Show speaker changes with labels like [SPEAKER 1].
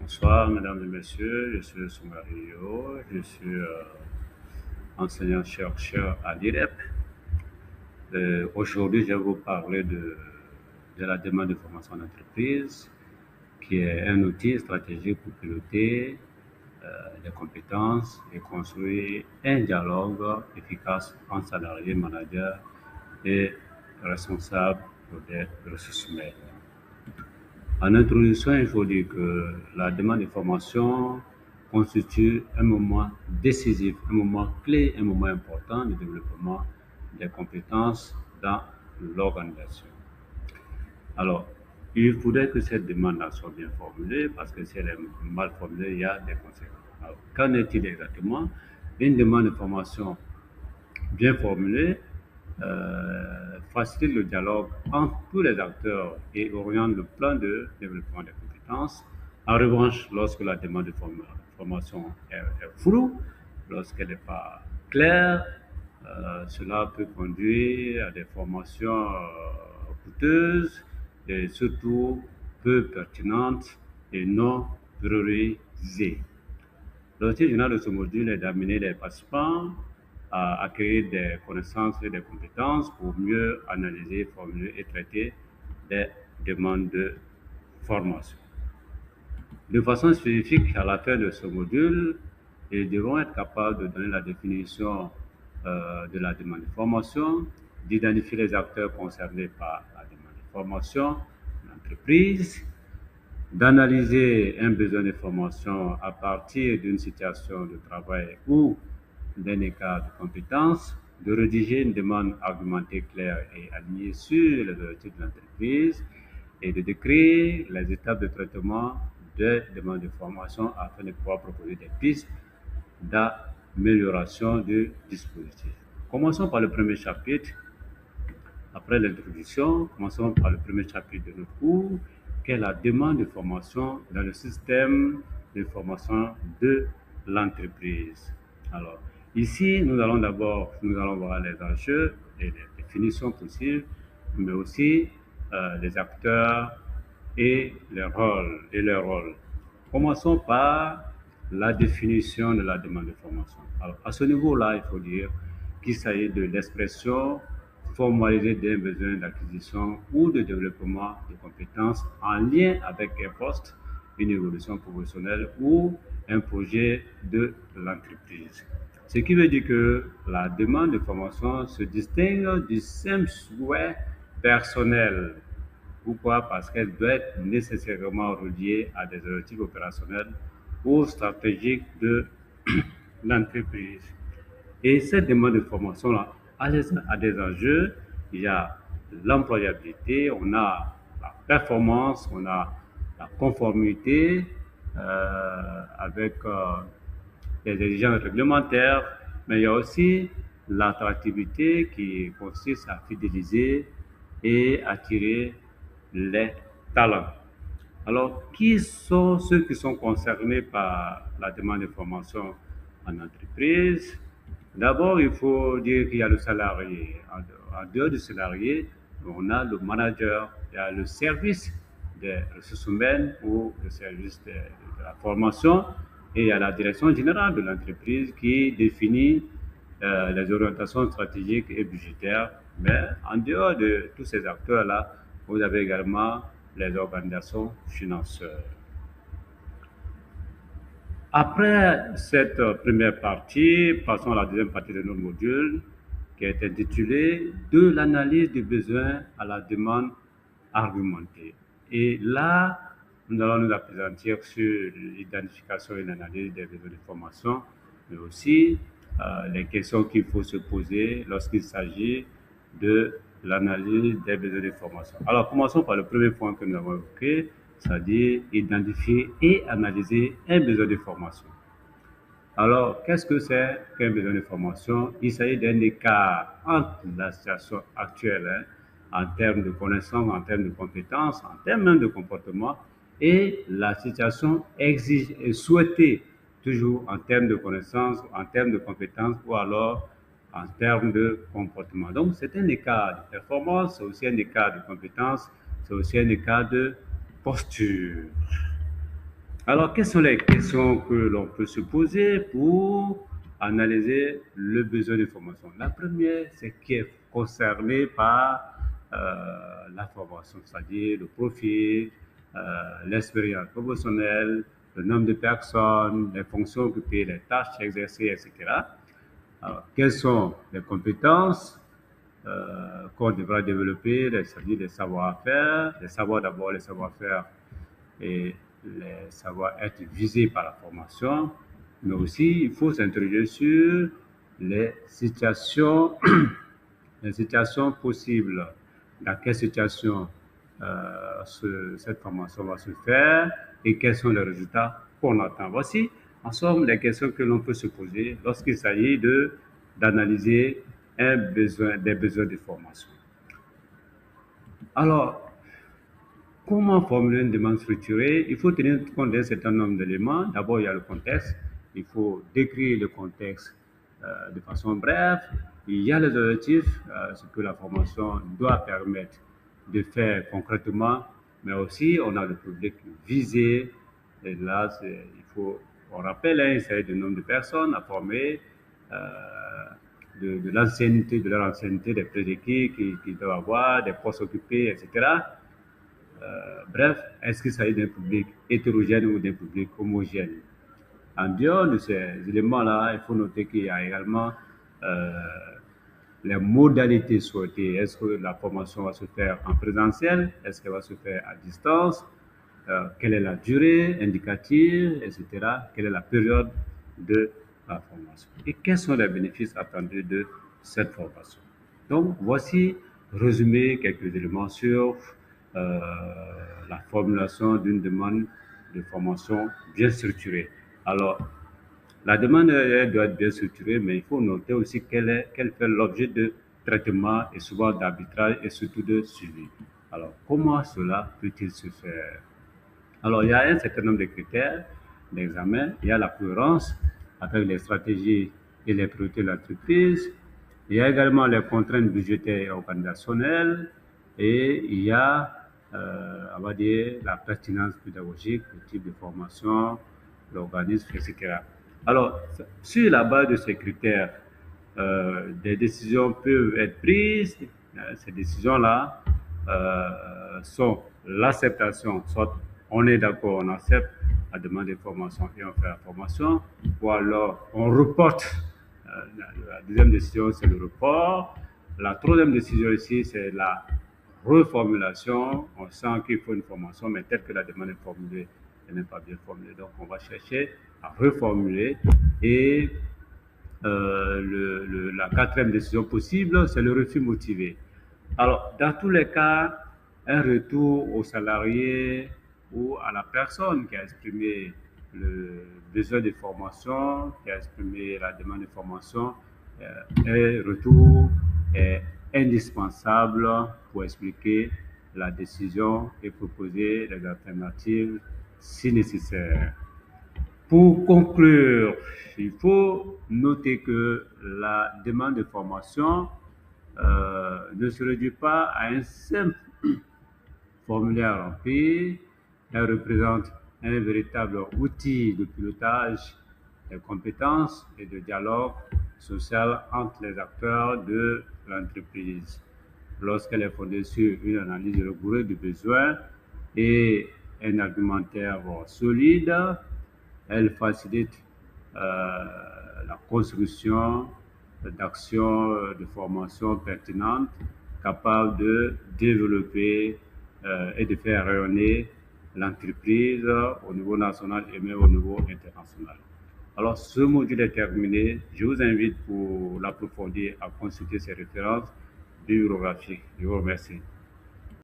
[SPEAKER 1] Bonsoir, mesdames et messieurs, je suis Soumario, je suis enseignant-chercheur à l'IREP. Aujourd'hui, je vais vous parler de la demande de formation d'entreprise, qui est un outil stratégique pour piloter les compétences et construire un dialogue efficace entre salariés, managers et responsables des ressources humaines. En introduction, il faut dire que la demande de formation constitue un moment décisif, un moment clé, un moment important du développement des compétences dans l'organisation. Alors, il faudrait que cette demande-là soit bien formulée parce que si elle est mal formulée, il y a des conséquences. Alors, qu'en est-il exactement? Une demande de formation bien formulée facilite le dialogue entre tous les acteurs et oriente le plan de développement des compétences. En revanche, lorsque la demande de formation est floue, lorsqu'elle n'est pas claire, cela peut conduire à des formations coûteuses et surtout peu pertinentes et non priorisées. L'objectif général de ce module est d'amener les participants à acquérir des connaissances et des compétences pour mieux analyser, formuler et traiter des demandes de formation. De façon spécifique, à la fin de ce module, ils devront être capables de donner la définition de la demande de formation, d'identifier les acteurs concernés par la demande de formation, l'entreprise, d'analyser un besoin de formation à partir d'une situation de travail ou d'un écart de compétences, de rédiger une demande argumentée claire et alignée sur les objectifs de l'entreprise et de décrire les étapes de traitement des demandes de formation afin de pouvoir proposer des pistes d'amélioration du dispositif. Commençons par le premier chapitre. Après l'introduction, commençons par le premier chapitre de notre cours, qui est la demande de formation dans le système de formation de l'entreprise. Alors, ici, nous allons voir les enjeux et les définitions possibles, mais aussi les acteurs et leurs rôles. Commençons par la définition de la demande de formation. Alors, à ce niveau-là, il faut dire qu'il s'agit de l'expression formalisée d'un besoin d'acquisition ou de développement de compétences en lien avec un poste, une évolution professionnelle ou un projet de l'entreprise. Ce qui veut dire que la demande de formation se distingue du simple souhait personnel. Pourquoi? Parce qu'elle doit être nécessairement reliée à des objectifs opérationnels ou stratégiques de l'entreprise. Et cette demande de formation-là a des enjeux. Il y a l'employabilité, on a la performance, on a la conformité avec les exigences réglementaires, mais il y a aussi l'attractivité qui consiste à fidéliser et attirer les talents. Alors, qui sont ceux qui sont concernés par la demande de formation en entreprise? D'abord, il faut dire qu'il y a le salarié. En dehors du salarié, on a le manager, il y a le service des ressources humaines ou le service de la formation et il y a la direction générale de l'entreprise qui définit les orientations stratégiques et budgétaires. Mais en dehors de tous ces acteurs-là, vous avez également les organisations financières. Après cette première partie, passons à la deuxième partie de notre module qui est intitulée de l'analyse du besoin à la demande argumentée. Et là, nous allons nous appesantir sur l'identification et l'analyse des besoins de formation, mais aussi les questions qu'il faut se poser lorsqu'il s'agit de l'analyse des besoins de formation. Alors, commençons par le premier point que nous avons évoqué, c'est-à-dire identifier et analyser un besoin de formation. Alors, qu'est-ce que c'est qu'un besoin de formation? Il s'agit d'un écart entre la situation actuelle, en termes de connaissances, en termes de compétences, en termes même de comportement, et la situation exige et souhaitée, toujours en termes de connaissances, en termes de compétences, ou alors en termes de comportement. Donc, c'est un écart de performance, c'est aussi un écart de compétences, c'est aussi un écart de posture. Alors, quelles sont les questions que l'on peut se poser pour analyser le besoin de formation? La première, c'est qui est concerné par la formation, c'est-à-dire le profil, l'expérience professionnelle, le nombre de personnes, les fonctions occupées, les tâches exercées, etc. Alors, quelles sont les compétences qu'on devra développer, c'est-à-dire les savoir-faire, les savoirs d'abord, les savoir-faire et les savoir être visés par la formation, mais aussi il faut s'interroger sur les situations, les situations possibles. Dans quelle situation cette formation va se faire et quels sont les résultats qu'on attend. Voici en somme les questions que l'on peut se poser lorsqu'il s'agit d'analyser des besoins de formation. Alors, comment formuler une demande structurée? Il faut tenir compte d'un certain nombre d'éléments. D'abord, il y a le contexte. Il faut décrire le contexte de façon brève. Il y a les objectifs, ce que la formation doit permettre de faire concrètement, mais aussi on a le public visé. Et là, on rappelle, hein, il s'agit du nombre de personnes à former, euh, de l'ancienneté, de leur ancienneté, des prérequis qu'ils doivent avoir, des postes occupés, etc. Bref, est-ce qu'il s'agit d'un public hétérogène ou d'un public homogène? En dehors de ces éléments-là, il faut noter qu'il y a également euh, les modalités souhaitées. Est-ce que la formation va se faire en présentiel? Est-ce qu'elle va se faire à distance? Quelle est la durée indicative, etc. Quelle est la période de la formation? Et quels sont les bénéfices attendus de cette formation? Donc, voici résumé quelques éléments sur euh, la formulation d'une demande de formation bien structurée. Alors, la demande elle doit être bien structurée, mais il faut noter aussi qu'elle fait l'objet de traitement et souvent d'arbitrage et surtout de suivi. Alors, comment cela peut-il se faire? Alors, il y a un certain nombre de critères d'examen. Il y a la cohérence avec les stratégies et les priorités de l'entreprise. Il y a également les contraintes budgétaires et organisationnelles. Et il y a, on va dire, la pertinence pédagogique, le type de formation, l'organisme, etc. Alors, sur la base de ces critères, des décisions peuvent être prises. Ces décisions-là sont l'acceptation, soit on est d'accord, on accepte la demande de formation et on fait la formation, ou alors on reporte. La deuxième décision, c'est le report. La troisième décision ici, c'est la reformulation. On sent qu'il faut une formation, mais telle que la demande est formulée, elle n'est pas bien formulée. Donc, on va chercher à reformuler. Et la quatrième décision possible, c'est le refus motivé. Alors, dans tous les cas, un retour au salarié ou à la personne qui a exprimé le besoin de formation, qui a exprimé la demande de formation, un retour est indispensable pour expliquer la décision et proposer les alternatives si nécessaire. Pour conclure, il faut noter que la demande de formation ne se réduit pas à un simple formulaire rempli. Elle représente un véritable outil de pilotage des compétences et de dialogue social entre les acteurs de l'entreprise. Lorsqu'elle est fondée sur une analyse rigoureux du besoin et un argumentaire solide, elle facilite la construction d'actions de formation pertinentes capables de développer et de faire rayonner l'entreprise au niveau national et même au niveau international. Alors, ce module est terminé. Je vous invite pour l'approfondir à consulter ces références bibliographiques. Je vous remercie.